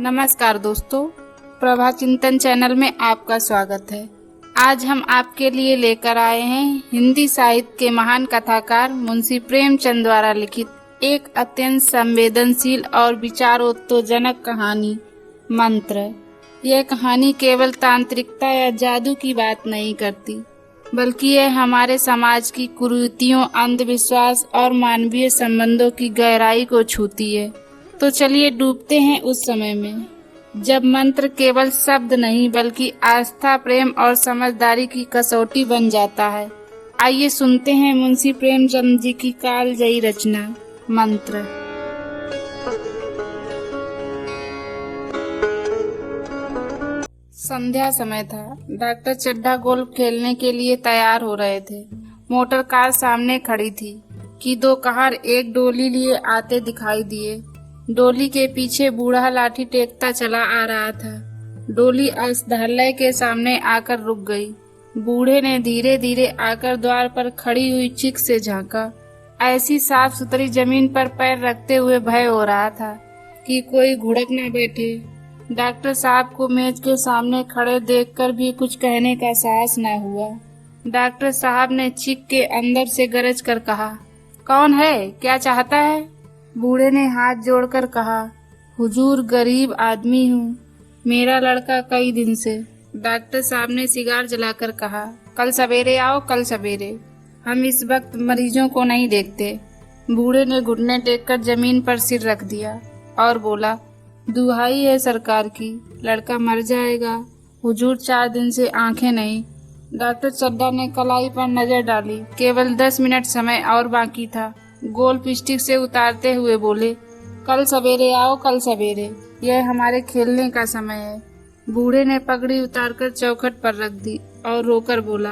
नमस्कार दोस्तों, प्रभा चिंतन चैनल में आपका स्वागत है। आज हम आपके लिए लेकर आए हैं हिंदी साहित्य के महान कथाकार मुंशी प्रेमचंद द्वारा लिखित एक अत्यंत संवेदनशील और विचारोत्तेजक कहानी मंत्र। यह कहानी केवल तांत्रिकता या जादू की बात नहीं करती, बल्कि यह हमारे समाज की कुरीतियों, अंधविश्वास और मानवीय संबंधों की गहराई को छूती है। तो चलिए डूबते हैं उस समय में जब मंत्र केवल शब्द नहीं बल्कि आस्था, प्रेम और समझदारी की कसौटी बन जाता है। आइए सुनते हैं मुंशी प्रेमचंद जी की कालजयी रचना मंत्र। संध्या समय था। डॉक्टर चड्ढा गोल्फ खेलने के लिए तैयार हो रहे थे। मोटर कार सामने खड़ी थी कि दो कहार एक डोली लिए आते दिखाई दिए। डोली के पीछे बूढ़ा लाठी टेकता चला आ रहा था। डोली अष्टधालय के सामने आकर रुक गई। बूढ़े ने धीरे धीरे आकर द्वार पर खड़ी हुई चिक से झांका। ऐसी साफ सुथरी जमीन पर पैर रखते हुए भय हो रहा था कि कोई घुड़क न बैठे। डॉक्टर साहब को मेज के सामने खड़े देखकर भी कुछ कहने का साहस न हुआ। डॉक्टर साहब ने चिक के अंदर से गरज कर कहा, कौन है, क्या चाहता है? बूढ़े ने हाथ जोड़कर कहा, हुजूर गरीब आदमी हूँ, मेरा लड़का कई दिन से। डॉक्टर साहब ने सिगार जलाकर कहा, कल सवेरे आओ, कल सवेरे, हम इस वक्त मरीजों को नहीं देखते। बूढ़े ने घुटने टेककर जमीन पर सिर रख दिया और बोला, दुहाई है सरकार की, लड़का मर जाएगा, हुजूर 4 दिन से आंखें नहीं। डॉक्टर चड्ढा ने कलाई पर नजर डाली। केवल 10 मिनट समय और बाकी था। गोल्फ स्टिक से उतारते हुए बोले, कल सवेरे आओ, कल सवेरे, यह हमारे खेलने का समय है। बूढ़े ने पगड़ी उतारकर चौखट पर रख दी और रोकर बोला,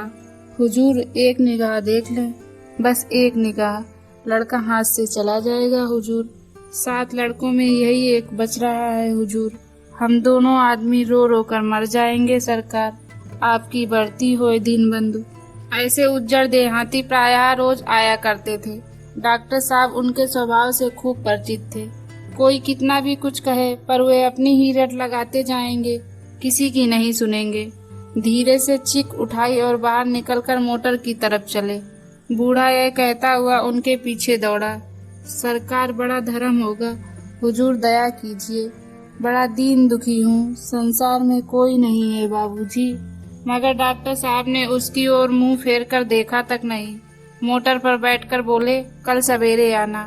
हुजूर एक निगाह देख लें, बस एक निगाह, लड़का हाथ से चला जाएगा हुजूर। 7 लड़कों में यही एक बच रहा है हुजूर। हम दोनों आदमी रो रो कर मर जाएंगे सरकार, आपकी बढ़ती हुई दीनबंधु। ऐसे उज्जड़ देहाती प्रायः रोज आया करते थे। डॉक्टर साहब उनके स्वभाव से खूब परिचित थे। कोई कितना भी कुछ कहे पर वे अपनी ही रट लगाते जाएंगे, किसी की नहीं सुनेंगे। धीरे से चिक उठाई और बाहर निकलकर मोटर की तरफ चले। बूढ़ा यह कहता हुआ उनके पीछे दौड़ा, सरकार बड़ा धर्म होगा, हुजूर दया कीजिए, बड़ा दीन दुखी हूँ, संसार में कोई नहीं है बाबूजी। मगर डॉक्टर साहब ने उसकी ओर मुंह फेर कर देखा तक नहीं। मोटर पर बैठकर बोले, कल सवेरे आना।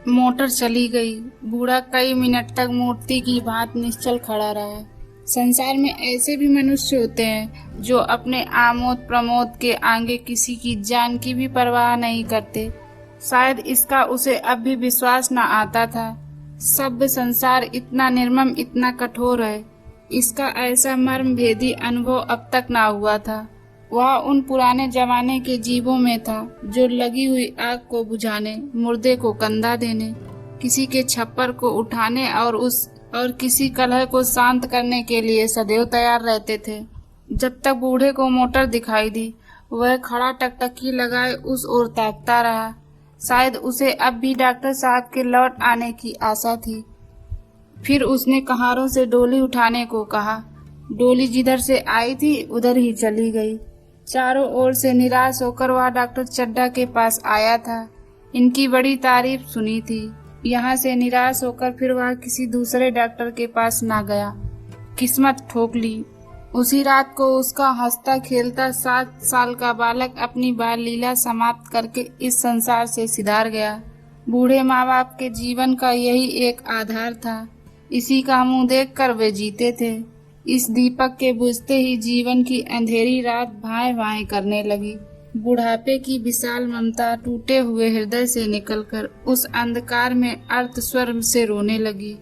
मोटर चली गई। बूढ़ा कई मिनट तक मूर्ति की भांति निश्चल खड़ा रहा। संसार में ऐसे भी मनुष्य होते हैं जो अपने आमोद प्रमोद के आगे किसी की जान की भी परवाह नहीं करते। शायद इसका उसे अब भी विश्वास न आता था। सभ्य संसार इतना निर्मम, इतना कठोर है, इसका ऐसा मर्म भेदी अनुभव अब तक ना हुआ था। वह उन पुराने जमाने के जीवों में था जो लगी हुई आग को बुझाने, मुर्दे को कंधा देने, किसी के छप्पर को उठाने और किसी कलह को शांत करने के लिए सदैव तैयार रहते थे। जब तक बूढ़े को मोटर दिखाई दी, वह खड़ा टकटकी लगाए उस ओर ताकता रहा। शायद उसे अब भी डॉक्टर साहब के लौट आने की आशा थी। फिर उसने कहारों से डोली उठाने को कहा। डोली जिधर से आई थी उधर ही चली गई। चारों ओर से निराश होकर वह डॉक्टर चड्ढा के पास आया था। इनकी बड़ी तारीफ सुनी थी। यहाँ से निराश होकर फिर वह किसी दूसरे डॉक्टर के पास ना गया। किस्मत ठोक ली। उसी रात को उसका हंसता खेलता 7 साल का बालक अपनी बाल लीला समाप्त करके इस संसार से सिधार गया। बूढ़े माँ बाप के जीवन का यही एक आधार था। इसी का मुंह देखकर वे जीते थे। इस दीपक के बुझते ही जीवन की अंधेरी रात भाएं भाएं करने लगी। बुढ़ापे की विशाल ममता टूटे हुए हृदय से निकलकर उस अंधकार में अर्थ स्वर से रोने लगी।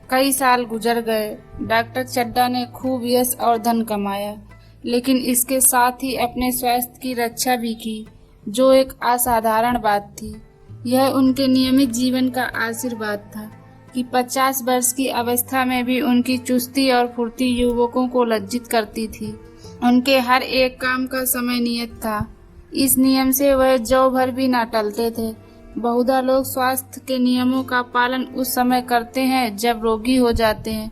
कई साल गुजर गए। डॉक्टर चड्ढा ने खूब यश और धन कमाया, लेकिन इसके साथ ही अपने स्वास्थ्य की रक्षा भी की, जो एक असाधारण बात थी। यह उनके नियमित जीवन का आशीर्वाद था कि 50 वर्ष की अवस्था में भी उनकी चुस्ती और फुर्ती युवकों को लज्जित करती थी। उनके हर एक काम का समय नियत था। इस नियम से वह जौ भर भी न टलते थे। बहुधा लोग स्वास्थ्य के नियमों का पालन उस समय करते हैं जब रोगी हो जाते हैं।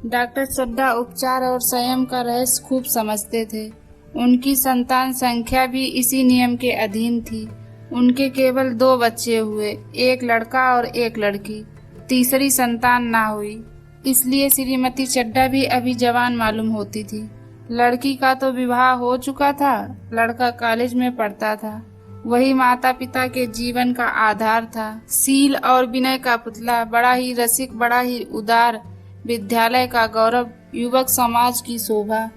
डॉक्टर चड्ढा उपचार और संयम का रहस्य खूब समझते थे। उनकी संतान संख्या भी इसी नियम के अधीन थी। उनके केवल 2 बच्चे हुए, एक लड़का और एक लड़की। तीसरी संतान ना हुई, इसलिए श्रीमती चड्ढा भी अभी जवान मालूम होती थी। लड़की का तो विवाह हो चुका था, लड़का कॉलेज में पढ़ता था। वही माता पिता के जीवन का आधार था। सील और विनय का पुतला, बड़ा ही रसिक, बड़ा ही उदार, विद्यालय का गौरव, युवक समाज की शोभा।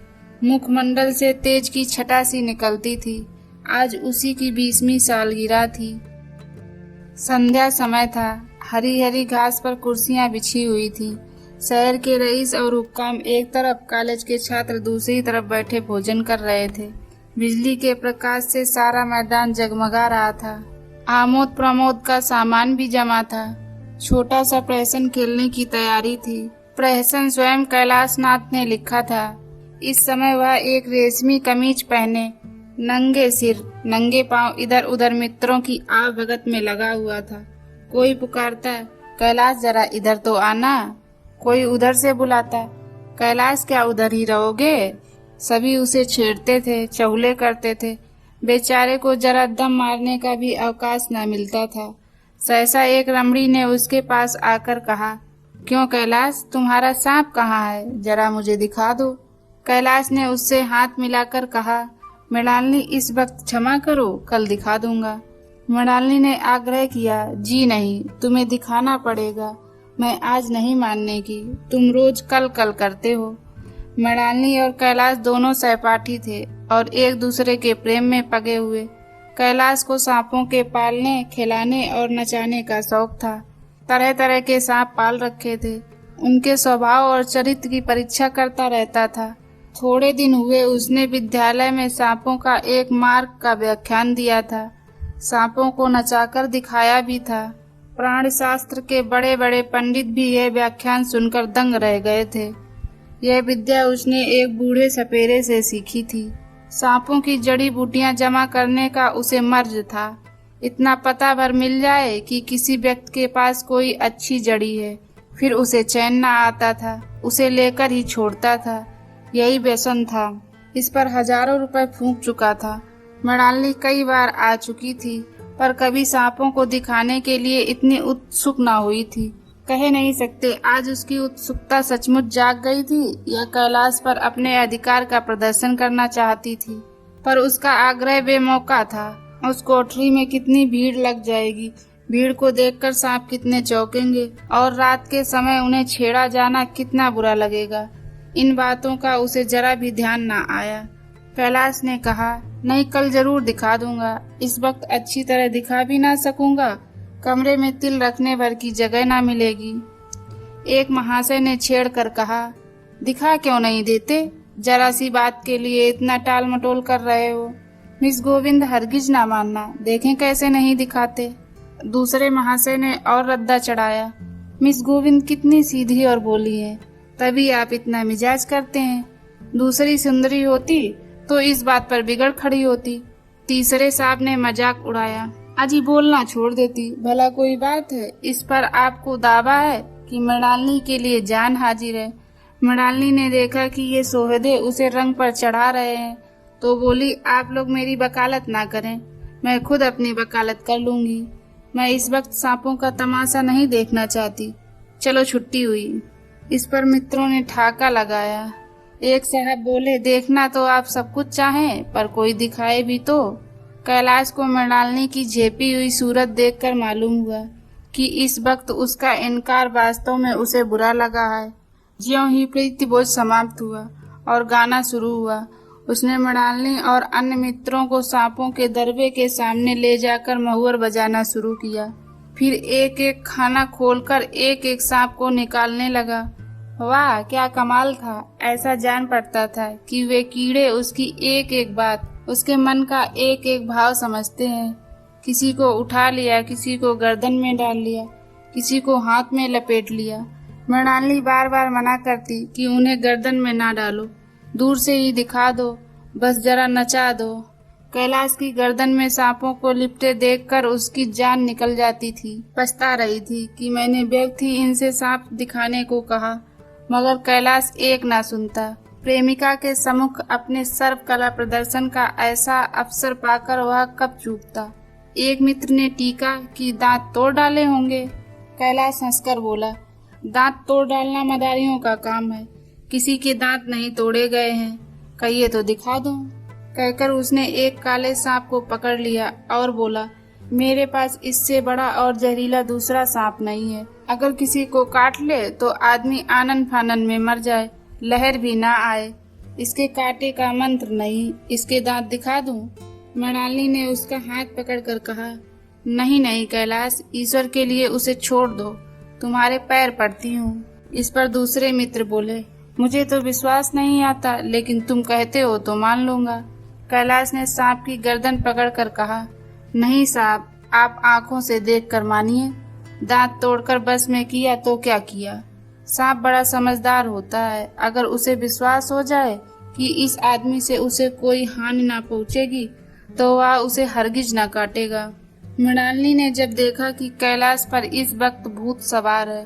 मुखमंडल से तेज की छटा सी निकलती थी। आज उसी की 20वीं सालगिरह थी। संध्या समय था। हरी हरी घास पर कुर्सियां बिछी हुई थी। शहर के रईस और हुक्काम एक तरफ, कॉलेज के छात्र दूसरी तरफ बैठे भोजन कर रहे थे। बिजली के प्रकाश से सारा मैदान जगमगा रहा था। आमोद प्रमोद का सामान भी जमा था। छोटा सा प्रहसन खेलने की तैयारी थी। प्रहसन स्वयं कैलाश नाथ ने लिखा था। इस समय वह एक रेशमी कमीज पहने, नंगे सिर, नंगे पांव इधर उधर मित्रों की आवभगत में लगा हुआ था। कोई पुकारता, कैलाश जरा इधर तो आना। कोई उधर से बुलाता, कैलाश क्या उधर ही रहोगे। सभी उसे छेड़ते थे, चौले करते थे। बेचारे को जरा दम मारने का भी अवकाश न मिलता था। सहसा एक रमणी ने उसके पास आकर कहा, क्यों कैलाश, तुम्हारा सांप कहाँ है, जरा मुझे दिखा दो। कैलाश ने उससे हाथ मिलाकर कहा, मृणालिनी इस वक्त क्षमा करो, कल दिखा दूंगा। मृणालिनी ने आग्रह किया, जी नहीं, तुम्हें दिखाना पड़ेगा, मैं आज नहीं मानने की, तुम रोज कल कल करते हो। मृणालिनी और कैलाश दोनों सहपाठी थे और एक दूसरे के प्रेम में पगे हुए। कैलाश को सांपों के पालने, खिलाने और नचाने का शौक था। तरह तरह के सांप पाल रखे थे। उनके स्वभाव और चरित्र की परीक्षा करता रहता था। थोड़े दिन हुए उसने विद्यालय में सांपों का एक मार्ग का व्याख्यान दिया था। सांपों को नचाकर दिखाया भी था। प्राण शास्त्र के बड़े बड़े पंडित भी यह व्याख्यान सुनकर दंग रह गए थे। यह विद्या उसने एक बूढ़े सपेरे से सीखी थी। सांपों की जड़ी बूटियां जमा करने का उसे मर्ज था। इतना पता भर मिल जाए कि किसी व्यक्ति के पास कोई अच्छी जड़ी है, फिर उसे चैन न आता था, उसे लेकर ही छोड़ता था। यही व्यसन था। इस पर हजारों रुपए फूंक चुका था। मृणालिनी कई बार आ चुकी थी, पर कभी सांपों को दिखाने के लिए इतनी उत्सुक न हुई थी। कह नहीं सकते आज उसकी उत्सुकता सचमुच जाग गई थी या कैलाश पर अपने अधिकार का प्रदर्शन करना चाहती थी। पर उसका आग्रह बेमौका था। उस कोठरी में कितनी भीड़ लग जाएगी, भीड़ को देखकर सांप कितने चौंकेंगे और रात के समय उन्हें छेड़ा जाना कितना बुरा लगेगा। इन बातों का उसे जरा भी ध्यान न आया। कैलाश ने कहा, नहीं, कल जरूर दिखा दूंगा। इस वक्त अच्छी तरह दिखा भी ना सकूंगा, कमरे में तिल रखने भर की जगह ना मिलेगी। एक महाशय ने छेड़ कर कहा, दिखा क्यों नहीं देते, जरा सी बात के लिए इतना टाल मटोल कर रहे हो। मिस गोविंद हरगिज ना मानना, देखें कैसे नहीं दिखाते। दूसरे महाशय ने और रद्दा चढ़ाया, मिस गोविंद कितनी सीधी और भोली है, तभी आप इतना मिजाज करते हैं। दूसरी सुंदरी होती तो इस बात पर बिगड़ खड़ी होती। तीसरे साहब ने मजाक उड़ाया, अजी बोलना छोड़ देती, भला कोई बात है। इस पर आपको दावा है कि मृणालिनी के लिए जान हाजिर है। मृणालिनी ने देखा कि ये सोहदे उसे रंग पर चढ़ा रहे हैं तो बोली, आप लोग मेरी वकालत ना करें, मैं खुद अपनी वकालत कर लूंगी। मैं इस वक्त सांपों का तमाशा नहीं देखना चाहती, चलो छुट्टी हुई। इस पर मित्रों ने ठाका लगाया। एक साहब बोले, देखना तो आप सब कुछ चाहें, पर कोई दिखाए भी तो। कैलाश को मृणालिनी की झेपी हुई सूरत देखकर मालूम हुआ कि इस वक्त उसका इनकार वास्तव में उसे बुरा लगा है। ज्यों ही प्रीति भोज समाप्त हुआ और गाना शुरू हुआ, उसने मृणालिनी और अन्य मित्रों को सांपों के दरबे के सामने ले जाकर महुअर बजाना शुरू किया। फिर एक एक खाना खोलकर एक एक सांप को निकालने लगा। वाह, क्या कमाल था। ऐसा जान पड़ता था कि वे कीड़े उसकी एक एक बात, उसके मन का एक एक भाव समझते हैं। किसी को उठा लिया, किसी को गर्दन में डाल लिया, किसी को हाथ में लपेट लिया। मृणालिनी बार बार मना करती कि उन्हें गर्दन में ना डालो, दूर से ही दिखा दो, बस जरा नचा दो। कैलाश की गर्दन में सांपों को लिपटे देखकर उसकी जान निकल जाती थी। पछता रही थी कि मैंने व्यर्थ ही इनसे सांप दिखाने को कहा, मगर कैलाश एक ना सुनता। प्रेमिका के सम्मुख अपने सर्व कला प्रदर्शन का ऐसा अवसर पाकर वह कब चूकता। एक मित्र ने टीका कि दांत तोड़ डाले होंगे। कैलाश हंसकर बोला, दांत तोड़ डालना मदारियों का काम है, किसी के दांत नहीं तोड़े गए हैं, कहिए तो दिखा दो। कहकर उसने एक काले सांप को पकड़ लिया और बोला, मेरे पास इससे बड़ा और जहरीला दूसरा सांप नहीं है। अगर किसी को काट ले तो आदमी आनन फानन में मर जाए, लहर भी ना आए। इसके काटे का मंत्र नहीं, इसके दांत दिखा दूं? मृणालिनी ने उसका हाथ पकड़कर कहा, नहीं नहीं कैलाश, ईश्वर के लिए उसे छोड़ दो, तुम्हारे पैर पड़ती हूँ। इस पर दूसरे मित्र बोले, मुझे तो विश्वास नहीं आता, लेकिन तुम कहते हो तो मान लूंगा। कैलाश ने सांप की गर्दन पकड़कर कहा, नहीं साहब, आप आंखों से देखकर मानिए, दांत तोड़कर बस में किया तो क्या किया। सांप बड़ा समझदार होता है, अगर उसे विश्वास हो जाए कि इस आदमी से उसे कोई हानि ना पहुंचेगी तो वह उसे हरगिज ना काटेगा। मृणालिनी ने जब देखा कि कैलाश पर इस वक्त भूत सवार है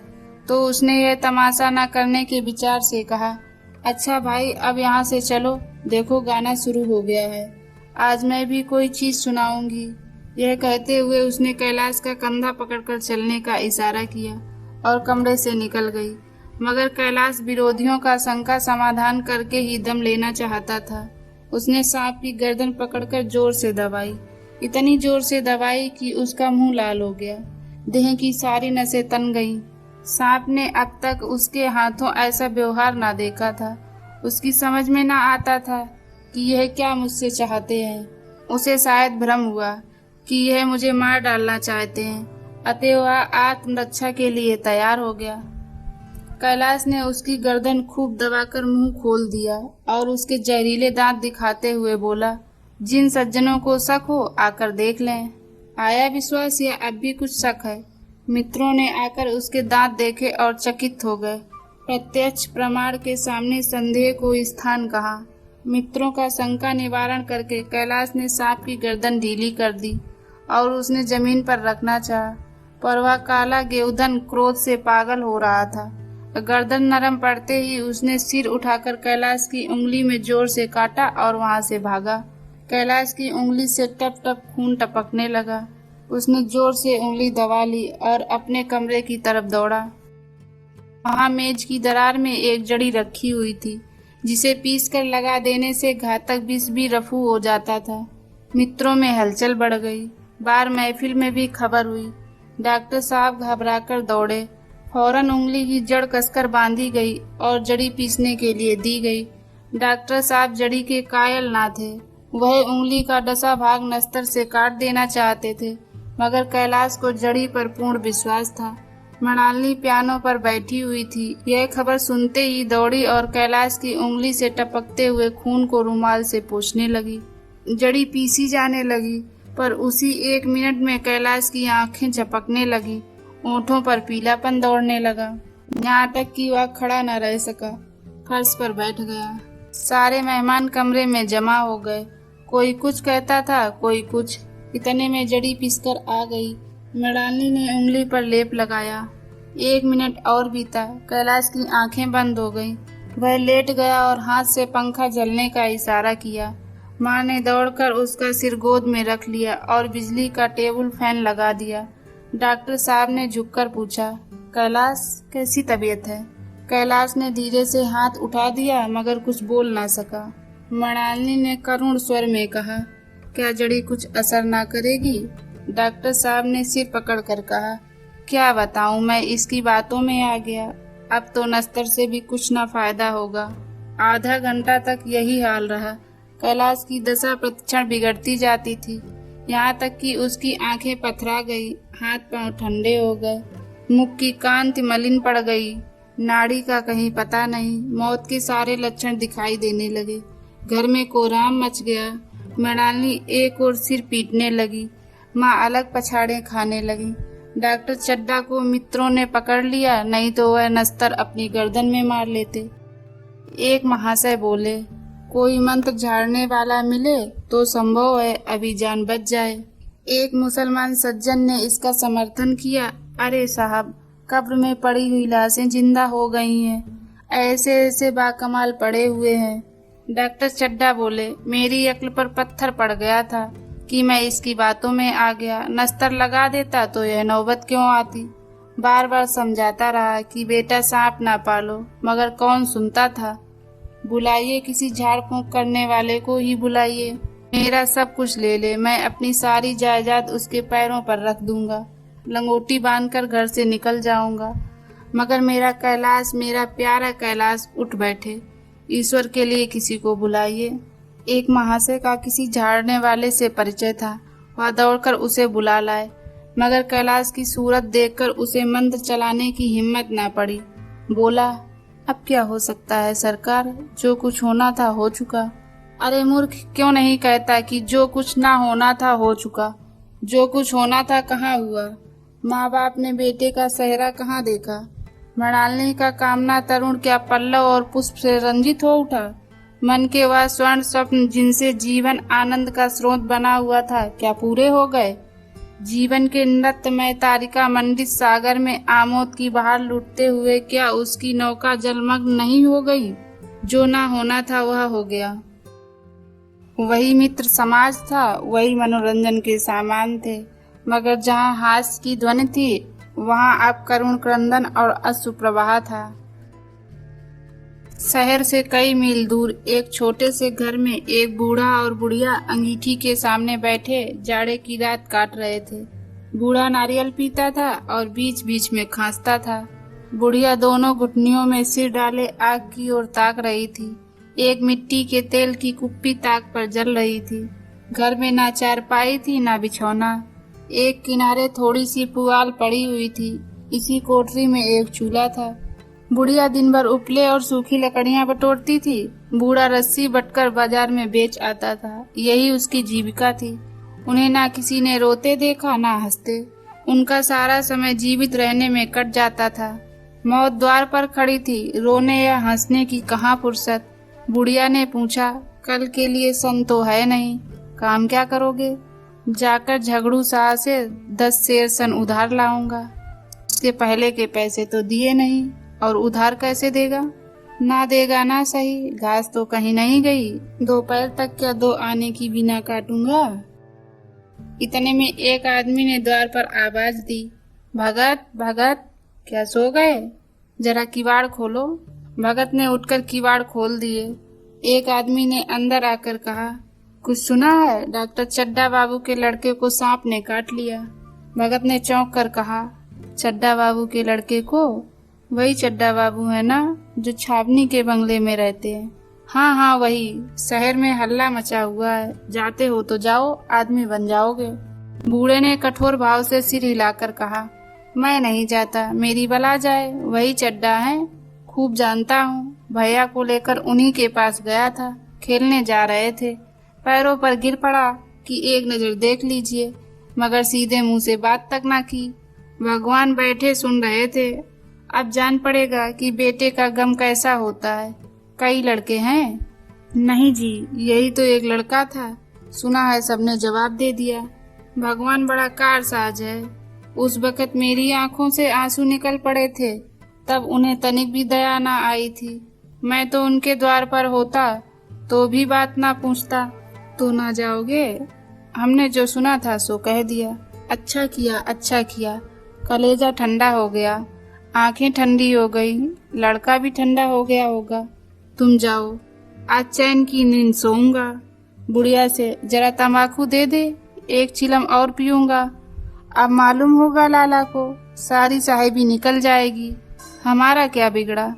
तो उसने यह तमाशा न करने के विचार से कहा, अच्छा भाई, अब यहाँ से चलो, देखो गाना शुरू हो गया है, आज मैं भी कोई चीज सुनाऊंगी। यह कहते हुए उसने कैलाश का कंधा पकड़कर चलने का इशारा किया और कमरे से निकल गई। मगर कैलाश विरोधियों का शंका समाधान करके ही दम लेना चाहता था। उसने सांप की गर्दन पकड़कर जोर से दबाई, इतनी जोर से दबाई कि उसका मुंह लाल हो गया, देह की सारी नसें तन गईं। सांप ने अब तक उसके हाथों ऐसा व्यवहार ना देखा था। उसकी समझ में ना आता था कि यह क्या मुझसे चाहते हैं। उसे शायद भ्रम हुआ कि यह मुझे मार डालना चाहते हैं, अतः वह आत्मरक्षा के लिए तैयार हो गया। कैलाश ने उसकी गर्दन खूब दबाकर मुंह खोल दिया और उसके जहरीले दांत दिखाते हुए बोला, जिन सज्जनों को शक हो आकर देख लें। आया विश्वास या अब भी कुछ शक है? मित्रों ने आकर उसके दांत देखे और चकित हो गए। प्रत्यक्ष प्रमाण के सामने संदेह को स्थान कहा। मित्रों का शंका निवारण करके कैलाश ने सांप की गर्दन ढीली कर दी और उसने जमीन पर रखना चाहा, पर वह काला गेउधन क्रोध से पागल हो रहा था। गर्दन नरम पड़ते ही उसने सिर उठाकर कैलाश की उंगली में जोर से काटा और वहां से भागा। कैलाश की उंगली से टप टप खून टपकने लगा। उसने जोर से उंगली दबा ली और अपने कमरे की तरफ दौड़ा। वहां मेज की दरार में एक जड़ी रखी हुई थी, जिसे पीसकर लगा देने से घातक विष भी रफू हो जाता था। मित्रों में हलचल बढ़ गई। बार महफिल में भी खबर हुई। डॉक्टर साहब घबराकर दौड़े। फौरन उंगली की जड़ कसकर बांधी गई और जड़ी पीसने के लिए दी गई। डॉक्टर साहब जड़ी के कायल ना थे। वह उंगली का डसा भाग नस्तर से काट देना चाहते थे, मगर कैलाश को जड़ी पर पूर्ण विश्वास था। मृणालिनी पियानो पर बैठी हुई थी। यह खबर सुनते ही दौड़ी और कैलाश की उंगली से टपकते हुए खून को रुमाल से पोंछने लगी। जड़ी पीसी जाने लगी, पर उसी 1 मिनट में कैलाश की आंखें झपकने लगी, ओंठों पर पीलापन दौड़ने लगा, यहाँ तक कि वह खड़ा न रह सका, फर्श पर बैठ गया। सारे मेहमान कमरे में जमा हो गए। कोई कुछ कहता था, कोई कुछ। इतने में जड़ी पीसकर आ गई। मृणालिनी ने उंगली पर लेप लगाया। 1 मिनट और बीता। कैलाश की आंखें बंद हो गईं। वह लेट गया और हाथ से पंखा जलने का इशारा किया। माँ ने दौड़कर उसका सिर गोद में रख लिया और बिजली का टेबल फैन लगा दिया। डॉक्टर साहब ने झुककर पूछा, कैलाश कैसी तबीयत है? कैलाश ने धीरे से हाथ उठा दिया, मगर कुछ बोल ना सका। मृणालिनी ने करुण स्वर में कहा, क्या जड़ी कुछ असर ना करेगी? डॉक्टर साहब ने सिर पकड़कर कहा, क्या बताऊं, मैं इसकी बातों में आ गया। अब तो नस्तर से भी कुछ ना फायदा होगा। आधा घंटा तक यही हाल रहा। कैलाश की दशा प्रतिक्षण बिगड़ती जाती थी, यहाँ तक कि उसकी आंखें पथरा गई, हाथ पांव ठंडे हो गए, मुख की कांति मलिन पड़ गई, नाड़ी का कहीं पता नहीं। मौत के सारे लक्षण दिखाई देने लगे। घर में कोहराम मच गया। मृणालिनी एक और सिर पीटने लगी। माँ अलग पछाड़े खाने लगी। डॉक्टर चड्ढा को मित्रों ने पकड़ लिया, नहीं तो वह नस्तर अपनी गर्दन में मार लेते। एक महाशय बोले, कोई मंत्र झाड़ने वाला मिले तो संभव है अभी जान बच जाए। एक मुसलमान सज्जन ने इसका समर्थन किया, अरे साहब, कब्र में पड़ी हुई लाशें जिंदा हो गई हैं, ऐसे ऐसे बाकमाल पड़े हुए हैं। डॉक्टर चड्ढा बोले, मेरी अक्ल पर पत्थर पड़ गया था कि मैं इसकी बातों में आ गया, नस्तर लगा देता तो यह नौबत क्यों आती। बार बार समझाता रहा कि बेटा सांप ना पालो, मगर कौन सुनता था। बुलाइए किसी झाड़ फूंक करने वाले को ही बुलाइए, मेरा सब कुछ ले ले, मैं अपनी सारी जायदाद उसके पैरों पर रख दूंगा, लंगोटी बांधकर घर से निकल जाऊंगा, मगर मेरा कैलाश, मेरा प्यारा कैलाश उठ बैठे। ईश्वर के लिए किसी को बुलाइए। एक महाशय का किसी झाड़ने वाले से परिचय था, वह दौड़कर उसे बुला लाए, मगर कैलाश की सूरत देखकर उसे मंत्र चलाने की हिम्मत न पड़ी। बोला, अब क्या हो सकता है सरकार, जो कुछ होना था हो चुका। अरे मूर्ख, क्यों नहीं कहता कि जो कुछ ना होना था हो चुका। जो कुछ होना था कहाँ हुआ। माँ बाप ने बेटे का सेहरा कहाँ देखा। मृणालिनी का कामना तरुण क्या पल्लव और पुष्प से रंजित हो उठा। मन के वह स्वर्ण स्वप्न जिनसे जीवन आनंद का स्रोत बना हुआ था, क्या पूरे हो गए। जीवन के नृत्यमय तारिका मंडित सागर में आमोद की बहार लूटते हुए क्या उसकी नौका जलमग्न नहीं हो गई। जो ना होना था वह हो गया। वही मित्र समाज था, वही मनोरंजन के सामान थे, मगर जहाँ हास्य की ध्वनि थी वहाँ अब करुण क्रंदन और अश्रु प्रवाह था। शहर से कई मील दूर एक छोटे से घर में एक बूढ़ा और बुढ़िया अंगीठी के सामने बैठे जाड़े की रात काट रहे थे। बूढ़ा नारियल पीता था और बीच बीच में खांसता था। बुढ़िया दोनों घुटनियों में सिर डाले आग की ओर ताक रही थी। एक मिट्टी के तेल की कुप्पी ताक पर जल रही थी। घर में ना चारपाई थी ना बिछौना। एक किनारे थोड़ी सी पुआल पड़ी हुई थी। इसी कोठरी में एक चूल्हा था। बुढ़िया दिन भर उपले और सूखी लकड़ियां बटोरती थी। बूढ़ा रस्सी बटकर बाजार में बेच आता था। यही उसकी जीविका थी। उन्हें ना किसी ने रोते देखा ना हंसते। उनका सारा समय जीवित रहने में कट जाता था। मौत द्वार पर खड़ी थी, रोने या हंसने की कहाँ फुर्सत। बुढ़िया ने पूछा, कल के लिए सन तो है नहीं, काम क्या करोगे। जाकर झगड़ू शाह से 10 सेर सन उधार लाऊंगा। उसके पहले के पैसे तो दिए नहीं, और उधार कैसे देगा। ना देगा ना सही, घास तो कहीं नहीं गई। दोपहर तक क्या 2 आने की बिना काटूंगा। इतने में एक आदमी ने द्वार पर आवाज दी, भगत भगत, क्या सो गए, जरा किवाड़ खोलो। भगत ने उठकर किवाड़ खोल दिए। एक आदमी ने अंदर आकर कहा, कुछ सुना है, डॉक्टर चड्ढा बाबू के लड़के को सांप ने काट लिया। भगत ने चौंक कर कहा, चड्ढा बाबू के लड़के को? वही चड्ढा बाबू है ना, जो छावनी के बंगले में रहते हैं। हाँ हाँ वही, शहर में हल्ला मचा हुआ है, जाते हो तो जाओ, आदमी बन जाओगे। बूढ़े ने कठोर भाव से सिर हिलाकर कहा, मैं नहीं जाता, मेरी बला जाए, वही चड्ढा है, खूब जानता हूँ। भैया को लेकर उन्हीं के पास गया था, खेलने जा रहे थे, पैरों पर गिर पड़ा कि एक नजर देख लीजिए, मगर सीधे मुंह से बात तक ना की। भगवान बैठे सुन रहे थे। अब जान पड़ेगा कि बेटे का गम कैसा होता है। कई लड़के हैं? नहीं जी, यही तो एक लड़का था। सुना है सबने जवाब दे दिया। भगवान बड़ा कारसाज है। उस वक्त मेरी आंखों से आंसू निकल पड़े थे, तब उन्हें तनिक भी दया ना आई थी। मैं तो उनके द्वार पर होता तो भी बात ना पूछता। तो ना जाओगे? हमने जो सुना था सो कह दिया। अच्छा किया, अच्छा किया। कलेजा ठंडा हो गया, आंखें ठंडी हो गई, लड़का भी ठंडा हो गया होगा। तुम जाओ, आज चैन की नींद सोऊंगा। बुढ़िया से, जरा तंबाकू दे दे, एक चिलम और पीऊंगा। अब मालूम होगा लाला को, सारी साहिबी निकल जाएगी। हमारा क्या बिगड़ा।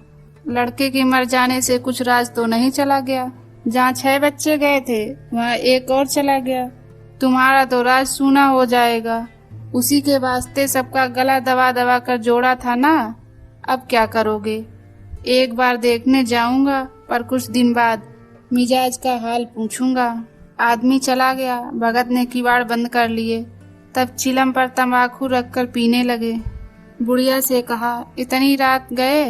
लड़के के मर जाने से कुछ राज तो नहीं चला गया। जहाँ 6 बच्चे गए थे वहाँ एक और चला गया। तुम्हारा तो राज सूना हो जाएगा। उसी के वास्ते सबका गला दबा दबा कर जोड़ा था ना। अब क्या करोगे? एक बार देखने जाऊंगा, पर कुछ दिन बाद मिजाज का हाल पूछूंगा। आदमी चला गया। भगत ने किवाड़ बंद कर लिए। तब चिलम पर तंबाकू रखकर पीने लगे। बुढ़िया से कहा, इतनी रात गए,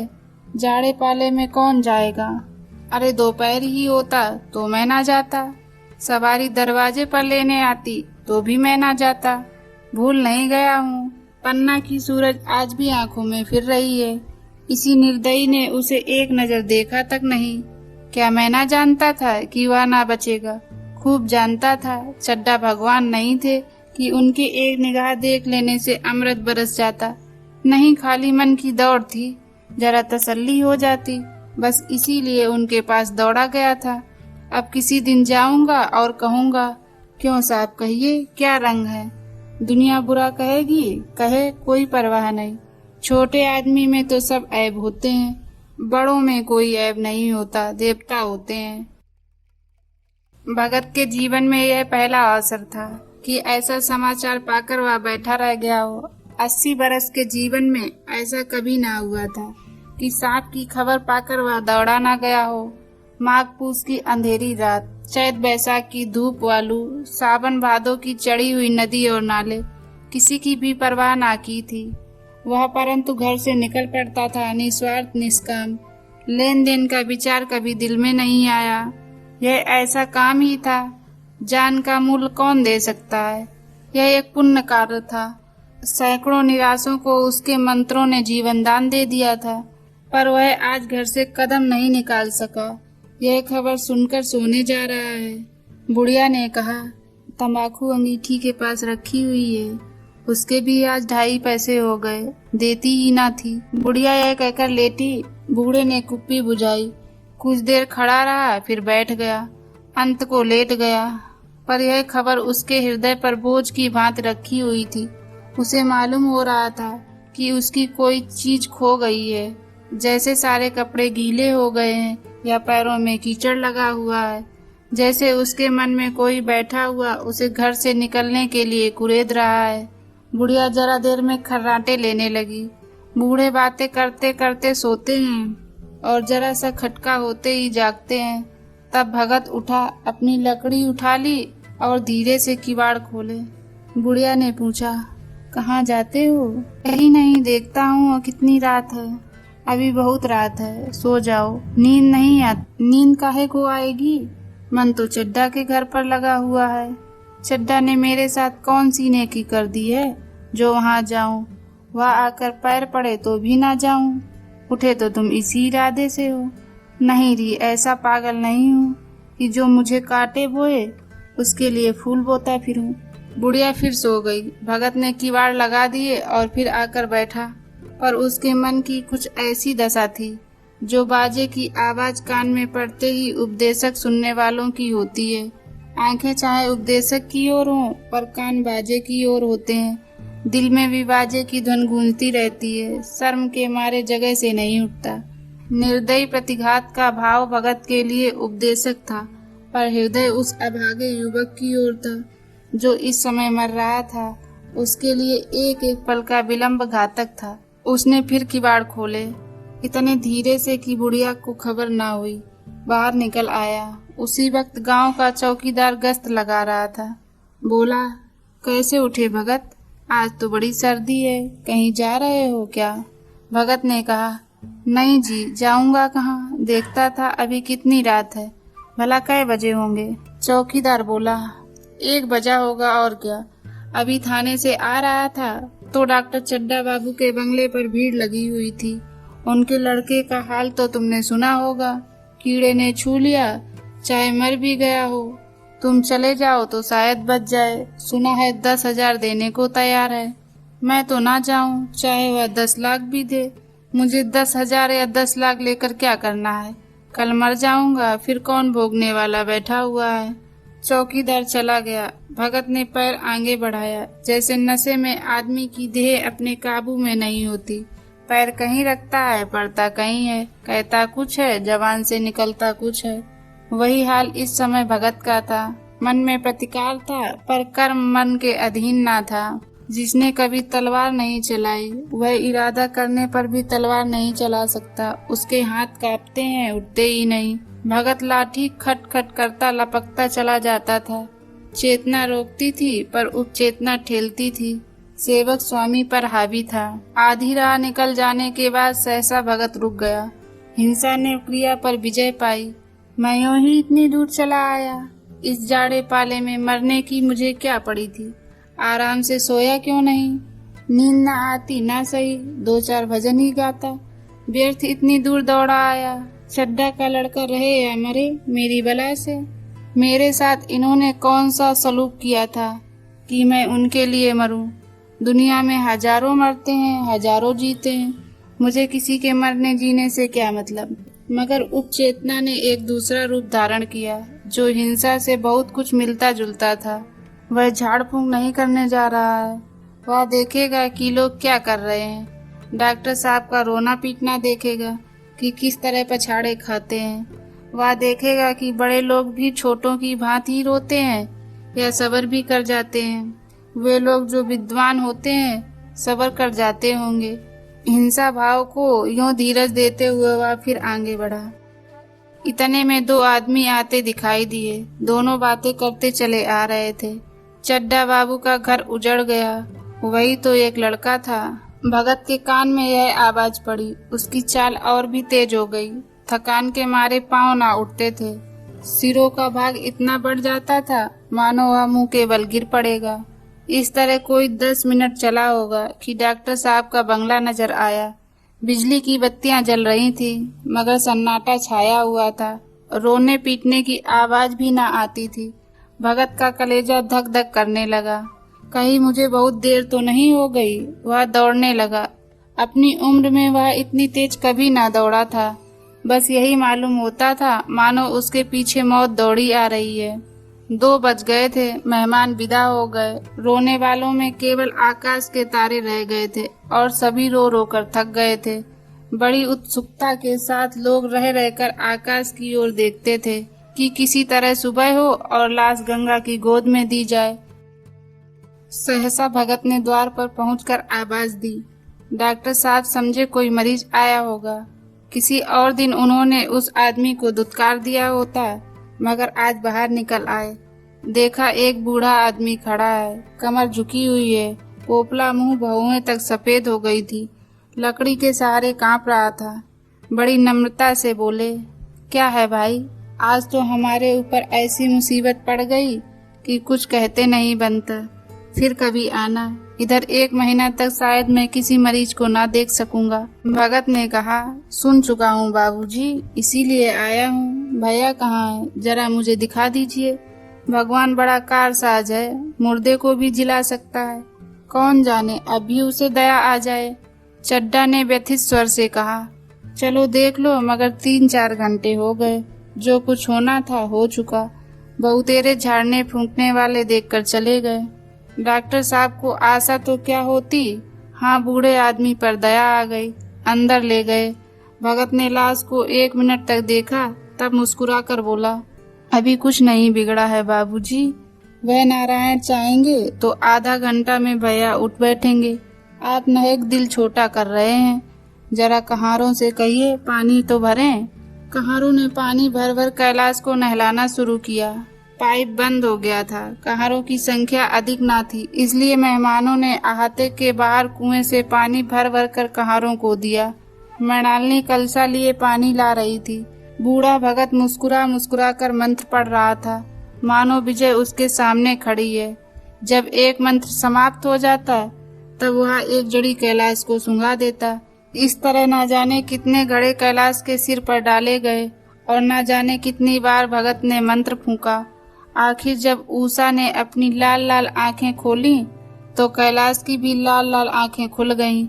जाड़े पाले में कौन जाएगा। अरे दोपहर ही होता तो मैं ना जाता, सवारी दरवाजे पर लेने आती तो भी मैं ना जाता। भूल नहीं गया हूँ, पन्ना की सूरज आज भी आंखों में फिर रही है। इसी निर्दयी ने उसे एक नजर देखा तक नहीं। क्या मैं ना जानता था कि वह ना बचेगा? खूब जानता था। चड्ढा भगवान नहीं थे कि उनके एक निगाह देख लेने से अमृत बरस जाता। नहीं, खाली मन की दौड़ थी, जरा तसल्ली हो जाती, बस इसीलिए उनके पास दौड़ा गया था। अब किसी दिन जाऊंगा और कहूंगा, क्यों साहब कहिए, क्या रंग है? दुनिया बुरा कहेगी, कहे, कोई परवाह नहीं। छोटे आदमी में तो सब ऐब होते हैं, बड़ों में कोई ऐब नहीं होता, देवता होते हैं। भगत के जीवन में यह पहला अवसर था कि ऐसा समाचार पाकर वह बैठा रह गया हो। 80 बरस के जीवन में ऐसा कभी ना हुआ था कि सांप की खबर पाकर वह दौड़ा ना गया हो। माघ पूस की अंधेरी रात, चैत बैसाख की धूप वालू, सावन भादों की चढ़ी हुई नदी और नाले, किसी की भी परवाह ना की थी वह, परंतु घर से निकल पड़ता था निस्वार्थ निष्काम। लेन देन का विचार कभी दिल में नहीं आया। यह ऐसा काम ही था, जान का मूल्य कौन दे सकता है। यह एक पुण्य कार्य था। सैकड़ों निराशों को उसके मंत्रों ने जीवन दान दे दिया था, पर वह आज घर से कदम नहीं निकाल सका। यह खबर सुनकर सोने जा रहा है। बुढ़िया ने कहा, तंबाकू अंगीठी के पास रखी हुई है, उसके भी आज 2.5 पैसे हो गए, देती ही ना थी। बुढ़िया यह कहकर लेटी। बूढ़े ने कुप्पी बुझाई, कुछ देर खड़ा रहा, फिर बैठ गया, अंत को लेट गया। पर यह खबर उसके हृदय पर बोझ की भांति रखी हुई थी। उसे मालूम हो रहा था कि उसकी कोई चीज खो गई है, जैसे सारे कपड़े गीले हो गए हैं या पैरों में कीचड़ लगा हुआ है, जैसे उसके मन में कोई बैठा हुआ उसे घर से निकलने के लिए कुरेद रहा है। बुढ़िया जरा देर में खर्राटे लेने लगी। बूढ़े बातें करते करते सोते हैं और जरा सा खटका होते ही जागते हैं। तब भगत उठा, अपनी लकड़ी उठा ली और धीरे से किवाड़ खोले। बुढ़िया ने पूछा, कहाँ जाते हो? कहीं नहीं, देखता हूँ कितनी रात है। अभी बहुत रात है, सो जाओ। नींद नहीं आती? नींद काहे को आएगी? मन तो चड्ढा के घर पर लगा हुआ है। चड्ढा ने मेरे साथ कौन सी नेकी कर दी है जो वहाँ जाऊं? वह आकर पैर पड़े तो भी ना जाऊं। उठे तो तुम इसी इरादे से हो। नहीं री, ऐसा पागल नहीं हूँ कि जो मुझे काटे बोए उसके लिए फूल बोता फिरूं। बुढ़िया फिर सो गई। भगत ने किवाड़ लगा दिए और फिर आकर बैठा, पर उसके मन की कुछ ऐसी दशा थी जो बाजे की आवाज कान में पड़ते ही उपदेशक सुनने वालों की होती है। आंखें चाहे उपदेशक की ओर हों, पर कान बाजे की ओर होते हैं। दिल में भी बाजे की धुन गूंजती रहती है। शर्म के मारे जगह से नहीं उठता। निर्दयी प्रतिघात का भाव भगत के लिए उपदेशक था, पर हृदय उस अभागे युवक की ओर था जो इस समय मर रहा था। उसके लिए एक एक पल का विलंब घातक था। उसने फिर किवाड़ खोले, इतने धीरे से कि बुढ़िया को खबर ना हुई। बाहर निकल आया। उसी वक्त गांव का चौकीदार गश्त लगा रहा था। बोला, कैसे उठे भगत? आज तो बड़ी सर्दी है, कहीं जा रहे हो क्या? भगत ने कहा, नहीं जी, जाऊंगा कहाँ? देखता था अभी कितनी रात है, भला कै बजे होंगे? चौकीदार बोला, 1 बजा होगा और क्या। अभी थाने से आ रहा था तो डॉक्टर चड्ढा बाबू के बंगले पर भीड़ लगी हुई थी। उनके लड़के का हाल तो तुमने सुना होगा, कीड़े ने छू लिया, चाहे मर भी गया हो। तुम चले जाओ तो शायद बच जाए। सुना है 10,000 देने को तैयार है। मैं तो ना जाऊं, चाहे वह 10 लाख भी दे। मुझे 10,000 या 10 लाख लेकर क्या करना है? कल मर जाऊंगा, फिर कौन भोगने वाला बैठा हुआ है। चौकीदार चला गया। भगत ने पैर आगे बढ़ाया, जैसे नशे में आदमी की देह अपने काबू में नहीं होती। पैर कहीं रखता है, पड़ता कहीं है, कहता कुछ है, जबान से निकलता कुछ है। वही हाल इस समय भगत का था। मन में प्रतिकार था, पर कर्म मन के अधीन ना था। जिसने कभी तलवार नहीं चलाई, वह इरादा करने पर भी तलवार नहीं चला सकता। उसके हाथ कांपते हैं, उठते ही नहीं। भगत लाठी खट खट करता लपकता चला जाता था। चेतना रोकती थी, पर उपचेतना ठेलती थी। सेवक स्वामी पर हावी था। आधी राह निकल जाने के बाद सहसा भगत रुक गया। हिंसा ने क्रिया पर विजय पाई। मैं यूं ही इतनी दूर चला आया। इस जाड़े पाले में मरने की मुझे क्या पड़ी थी। आराम से सोया क्यों नहीं। नींद न आती ना सही, 2-4 भजन ही गाता। व्यर्थ इतनी दूर दौड़ा आया। चड्ढा का लड़का रहे या मरे, मेरी बला से। मेरे साथ इन्होंने कौन सा सलूक किया था कि मैं उनके लिए मरूं। दुनिया में हजारों मरते हैं, हजारों जीते हैं। मुझे किसी के मरने जीने से क्या मतलब। मगर उपचेतना ने एक दूसरा रूप धारण किया, जो हिंसा से बहुत कुछ मिलता जुलता था। वह झाड़ फूंक नहीं करने जा रहा है। वह देखेगा कि लोग क्या कर रहे हैं। डॉक्टर साहब का रोना पीटना देखेगा कि किस तरह पछाड़े खाते हैं। वह देखेगा कि बड़े लोग भी छोटों की भांति रोते हैं या सब्र भी कर जाते हैं। वे लोग जो विद्वान होते हैं सब्र कर जाते होंगे। हिंसा भाव को यूं धीरज देते हुए वह फिर आगे बढ़ा। इतने में 2 आदमी आते दिखाई दिए। दोनों बातें करते चले आ रहे थे। चड्ढा बाबू का घर उजड़ गया। वही तो एक लड़का था। भगत के कान में यह आवाज पड़ी। उसकी चाल और भी तेज हो गई। थकान के मारे पांव ना उठते थे। सिरों का भाग इतना बढ़ जाता था मानो वह मुंह के बल गिर पड़ेगा। इस तरह कोई 10 मिनट चला होगा कि डॉक्टर साहब का बंगला नजर आया। बिजली की बत्तियां जल रही थी, मगर सन्नाटा छाया हुआ था। रोने पीटने की आवाज भी ना आती थी। भगत का कलेजा धक धक करने लगा। कहीं मुझे बहुत देर तो नहीं हो गई। वह दौड़ने लगा। अपनी उम्र में वह इतनी तेज कभी ना दौड़ा था। बस यही मालूम होता था मानो उसके पीछे मौत दौड़ी आ रही है। 2 बज गए थे। मेहमान विदा हो गए। रोने वालों में केवल आकाश के तारे रह गए थे और सभी रो रो कर थक गए थे। बड़ी उत्सुकता के साथ लोग रह रहकर आकाश की ओर देखते थे कि किसी तरह सुबह हो और लाश गंगा की गोद में दी जाए। सहसा भगत ने द्वार पर पहुंचकर आवाज दी। डॉक्टर साहब समझे कोई मरीज आया होगा। किसी और दिन उन्होंने उस आदमी को धुतकार दिया होता, मगर आज बाहर निकल आए। देखा एक बूढ़ा आदमी खड़ा है, कमर झुकी हुई है, पोपला मुंह भौहें तक सफेद हो गई थी, लकड़ी के सहारे कांप रहा था। बड़ी नम्रता से बोले, क्या है भाई, आज तो हमारे ऊपर ऐसी मुसीबत पड़ गई कि कुछ कहते नहीं बनता। फिर कभी आना। इधर 1 महीना तक शायद मैं किसी मरीज को ना देख सकूंगा। भगत ने कहा, सुन चुका हूँ बाबूजी, इसीलिए आया हूँ। भैया कहाँ है, जरा मुझे दिखा दीजिए। भगवान बड़ा कारसाज है, मुर्दे को भी जिला सकता है। कौन जाने अभी उसे दया आ जाए। चड्ढा ने व्यथित स्वर से कहा, चलो देख लो, मगर 3-4 घंटे हो गए। जो कुछ होना था हो चुका। बहुतेरे झाड़ने फूंकने वाले देखकर चले गए। डॉक्टर साहब को आशा तो क्या होती। हाँ, बूढ़े आदमी पर दया आ गई। अंदर ले गए। भगत ने लाश को 1 मिनट तक देखा, तब मुस्कुरा कर बोला, अभी कुछ नहीं बिगड़ा है बाबूजी। वह नारायण चाहेंगे तो आधा घंटा में भैया उठ बैठेंगे। आप नहेक दिल छोटा कर रहे हैं। जरा कहारों से कहिए पानी तो भरें। कहारों ने पानी भर भर कैलाश को नहलाना शुरू किया। पाइप बंद हो गया था। कहारों की संख्या अधिक ना थी, इसलिए मेहमानों ने अहाते के बाहर कुएं से पानी भर भर कर कहारों को दिया। मृणालिनी कलसा लिए पानी ला रही थी। बूढ़ा भगत मुस्कुरा मुस्कुरा कर मंत्र पढ़ रहा था, मानो विजय उसके सामने खड़ी है। जब एक मंत्र समाप्त हो जाता तब वह एक जड़ी कैलाश को सुंघा देता। इस तरह ना जाने कितने घड़े कैलाश के सिर पर डाले गए और ना जाने कितनी बार भगत ने मंत्र फूंका। आखिर जब उषा ने अपनी लाल लाल आंखें खोली तो कैलाश की भी लाल लाल आंखें खुल गईं।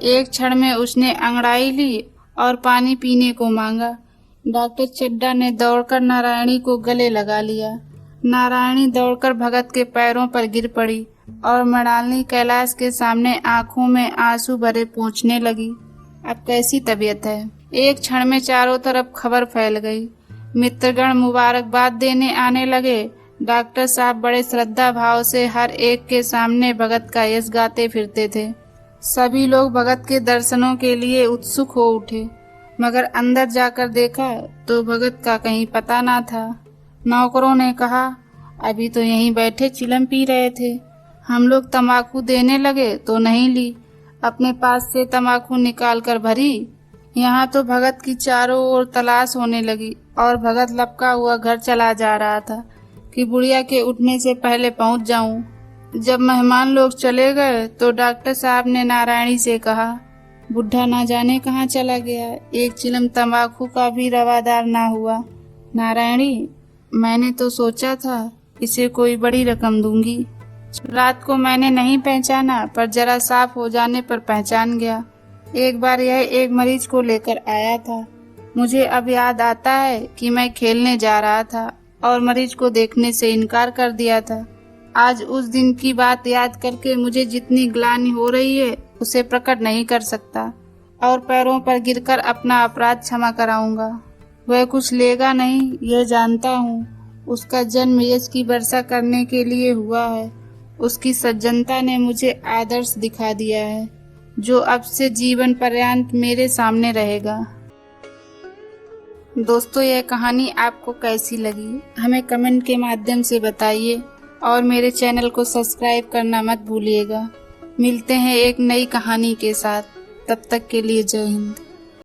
एक क्षण में उसने अंगड़ाई ली और पानी पीने को मांगा। डॉक्टर चड्ढा ने दौड़कर नारायणी को गले लगा लिया। नारायणी दौड़कर भगत के पैरों पर गिर पड़ी और मृणालिनी कैलाश के सामने आंखों में आंसू भरे पोंछने लगी। अब कैसी तबीयत है? एक क्षण में चारों तरफ खबर फैल गई। मित्रगण मुबारकबाद देने आने लगे। डॉक्टर साहब बड़े श्रद्धा भाव से हर एक के सामने भगत का यश गाते फिरते थे। सभी लोग भगत के दर्शनों के लिए उत्सुक हो उठे, मगर अंदर जाकर देखा तो भगत का कहीं पता ना था। नौकरों ने कहा, अभी तो यहीं बैठे चिलम पी रहे थे। हम लोग तंबाकू देने लगे तो नहीं ली। अपने पास से तंबाकू निकाल कर भरी। यहाँ तो भगत की चारों ओर तलाश होने लगी और भगत लपका हुआ घर चला जा रहा था कि बुढ़िया के उठने से पहले पहुंच जाऊं। जब मेहमान लोग चले गए तो डॉक्टर साहब ने नारायणी से कहा, बुढ़ा ना जाने कहाँ चला गया, एक चिलम तंबाकू का भी रवादार ना हुआ। नारायणी, मैंने तो सोचा था इसे कोई बड़ी रकम दूंगी। रात को मैंने नहीं पहचाना, पर जरा साफ हो जाने पर पहचान गया। एक बार यह एक मरीज को लेकर आया था। मुझे अब याद आता है कि मैं खेलने जा रहा था और मरीज को देखने से इनकार कर दिया था। आज उस दिन की बात याद करके मुझे जितनी ग्लानि हो रही है उसे प्रकट नहीं कर सकता और पैरों पर गिरकर अपना अपराध क्षमा कराऊंगा। वह कुछ लेगा नहीं, यह जानता हूँ। उसका जन्म यश की वर्षा करने के लिए हुआ है। उसकी सज्जनता ने मुझे आदर्श दिखा दिया है, जो अब से जीवन पर्यंत मेरे सामने रहेगा। दोस्तों, यह कहानी आपको कैसी लगी हमें कमेंट के माध्यम से बताइए और मेरे चैनल को सब्सक्राइब करना मत भूलिएगा। मिलते हैं एक नई कहानी के साथ, तब तक के लिए जय हिंद।